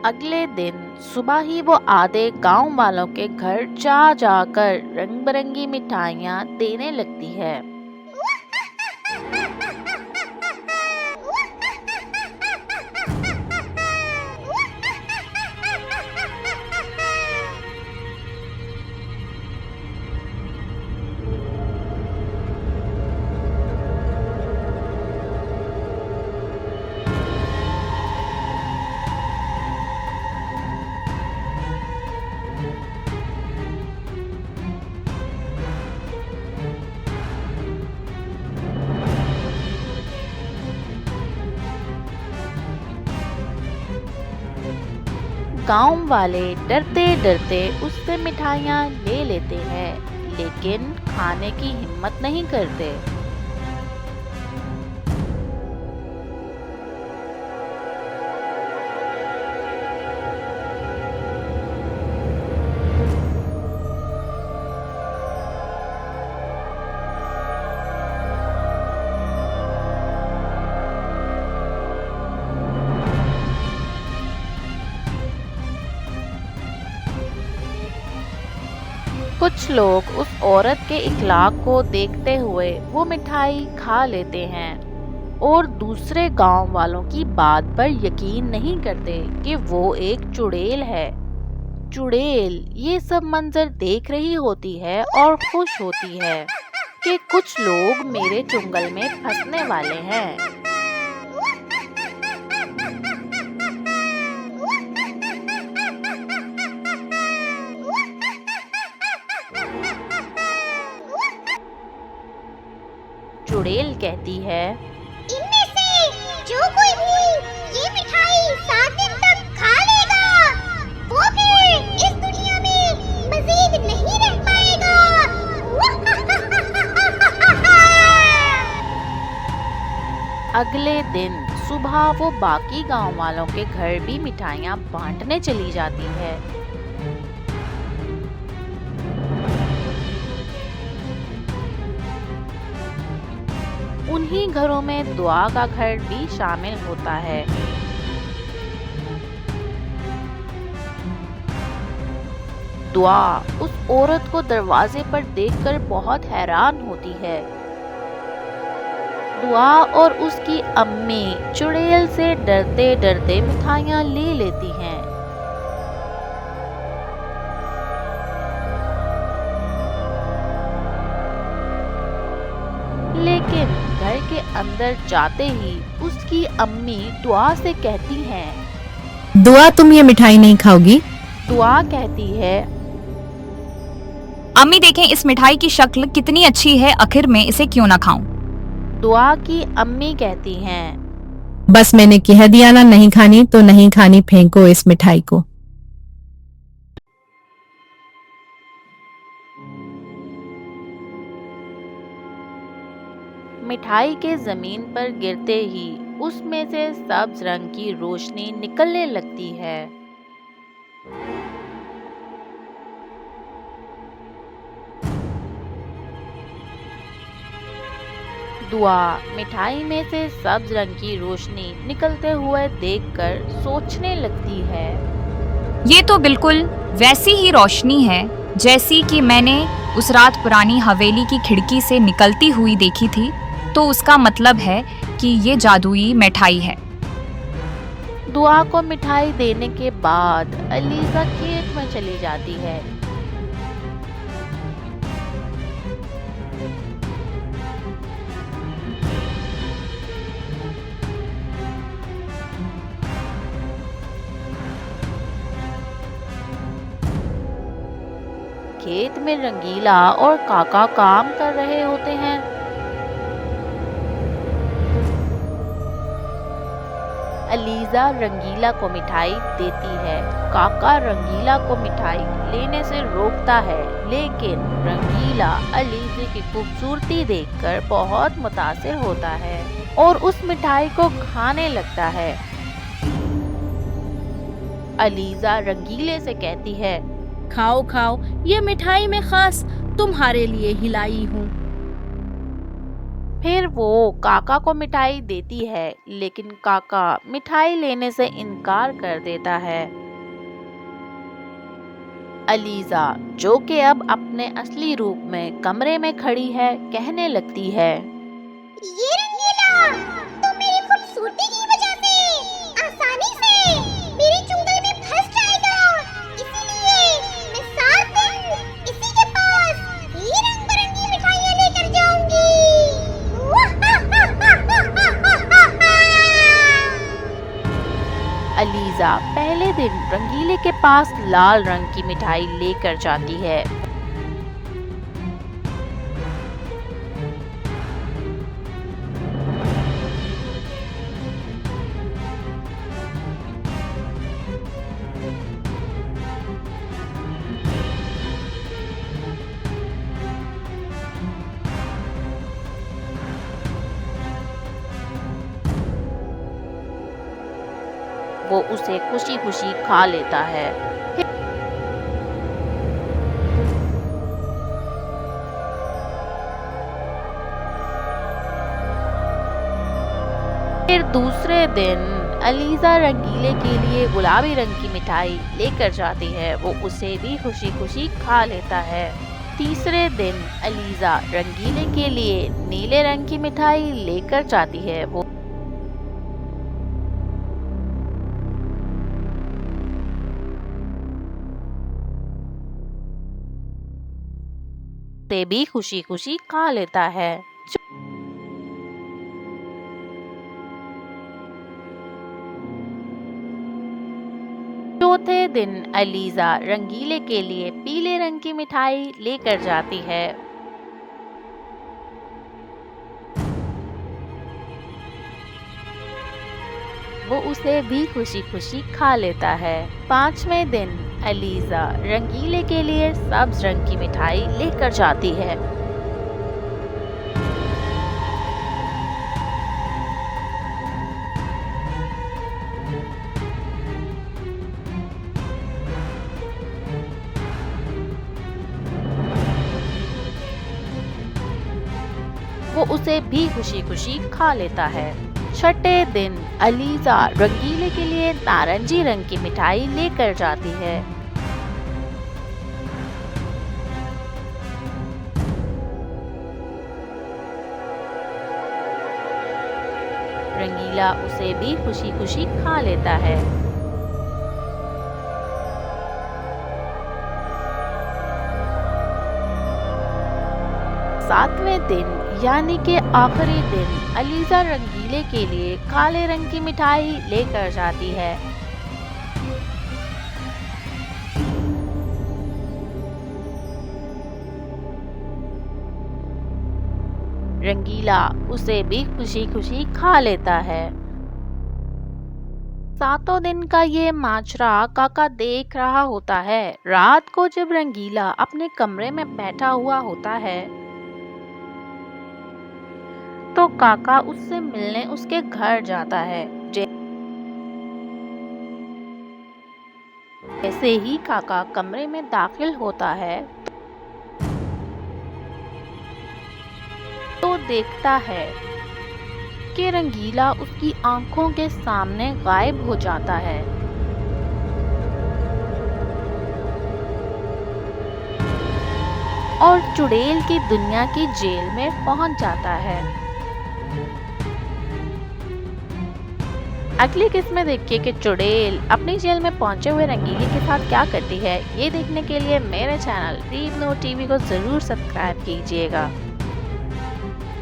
अगले दिन सुबह ही वो आधे गांव वालों के घर जा जाकर रंग बिरंगी मिठाइयाँ देने लगती है। गांव वाले डरते डरते उससे मिठाइयाँ ले लेते हैं, लेकिन खाने की हिम्मत नहीं करते। कुछ लोग उस औरत के इखलाक को देखते हुए वो मिठाई खा लेते हैं और दूसरे गांव वालों की बात पर यकीन नहीं करते कि वो एक चुड़ैल है। चुड़ैल ये सब मंजर देख रही होती है और खुश होती है कि कुछ लोग मेरे चुंगल में फंसने वाले हैं। चुड़ैल कहती है, इनमें से जो कोई भी ये मिठाई 7 दिन तक खा लेगा, वो फिर इस दुनिया में मजीद नहीं रह पाएगा। अगले दिन सुबह वो बाकी गांव वालों के घर भी मिठाइयाँ बांटने चली जाती है। उन्हीं घरों में दुआ का घर भी शामिल होता है। दुआ उस औरत को दरवाजे पर देखकर बहुत हैरान होती है। दुआ और उसकी अम्मी चुड़ैल से डरते डरते मिठाइयाँ ले लेती हैं। लेकिन घर के अंदर जाते ही उसकी अम्मी दुआ से कहती हैं, दुआ तुम ये मिठाई नहीं खाओगी? दुआ कहती है, अम्मी देखें इस मिठाई की शक्ल कितनी अच्छी है, आखिर मैं इसे क्यों ना खाऊं? दुआ की अम्मी कहती हैं, बस मैंने कह दिया ना नहीं खानी तो नहीं खानी, फेंको इस मिठाई को। मिठाई के जमीन पर गिरते ही उसमें से सब्ज रंग की रोशनी निकलने लगती है। दुआ मिठाई में से सब्ज रंग की रोशनी निकलते हुए देखकर सोचने लगती है, ये तो बिल्कुल वैसी ही रोशनी है जैसी कि मैंने उस रात पुरानी हवेली की खिड़की से निकलती हुई देखी थी, तो उसका मतलब है कि ये जादुई मिठाई है। दुआ को मिठाई देने के बाद अलीजा खेत में चली जाती है। खेत में रंगीला और काका काम कर रहे होते हैं। अलीजा रंगीला को मिठाई देती है। काका रंगीला को मिठाई लेने से रोकता है, लेकिन रंगीला अलीजे की खूबसूरती देखकर बहुत मुतासिर होता है और उस मिठाई को खाने लगता है। अलीजा रंगीले से कहती है, खाओ खाओ, ये मिठाई मैं खास तुम्हारे लिए ही लाई हूँ। फिर वो काका को मिठाई देती है, लेकिन काका मिठाई लेने से इनकार कर देता है। अलीजा, जो कि अब अपने असली रूप में कमरे में खड़ी है, कहने लगती है, ये रंगीला तो मेरी खूबसूरती की वजह से आसानी से मेरे चुंगल में फंस जाएगा, इसीलिए मैं 7 दिन इसी के पास ही रंग बिरंगी मिठाइयाँ लेकर जाऊंगी। अलीजा पहले दिन रंगीले के पास लाल रंग की मिठाई लेकर जाती है। वो उसे खुशी खुशी खा लेता है। फिर दूसरे दिन अलीजा रंगीले के लिए गुलाबी रंग की मिठाई लेकर जाती है, वो उसे भी खुशी खुशी खा लेता है। तीसरे दिन अलीजा रंगीले के लिए नीले रंग की मिठाई लेकर जाती है, वो उसे भी खुशी खुशी खा लेता है। चौथे दिन अलीजा रंगीले के लिए पीले रंग की मिठाई लेकर जाती है। वो उसे भी खुशी खुशी खा लेता है। पांचवें दिन अलीजा रंगीले के लिए सब्ज रंग की मिठाई लेकर जाती है। वो उसे भी खुशी खुशी खा लेता है। छठे दिन अलीजा रंगीले के लिए नारंगी रंग की मिठाई लेकर जाती है। रंगीला उसे भी खुशी खुशी खा लेता है। सातवें दिन यानी कि आखिरी दिन अलीजा रंगीले के लिए काले रंग की मिठाई लेकर जाती है। रंगीला उसे भी खुशी खुशी खा लेता है। सातों दिन का ये माजरा काका देख रहा होता है। रात को जब रंगीला अपने कमरे में बैठा हुआ होता है तो काका उससे मिलने उसके घर जाता है। जैसे ही काका कमरे में दाखिल होता है तो देखता है कि रंगीला उसकी आंखों के सामने गायब हो जाता है। और चुड़ैल की दुनिया की जेल में पहुंच जाता है। अगली किस्म में देखिए कि चुड़ैल अपनी जेल में पहुंचे हुए रंगीले के साथ क्या करती है। ये देखने के लिए मेरे चैनल रीड नो टीवी को जरूर सब्सक्राइब कीजिएगा।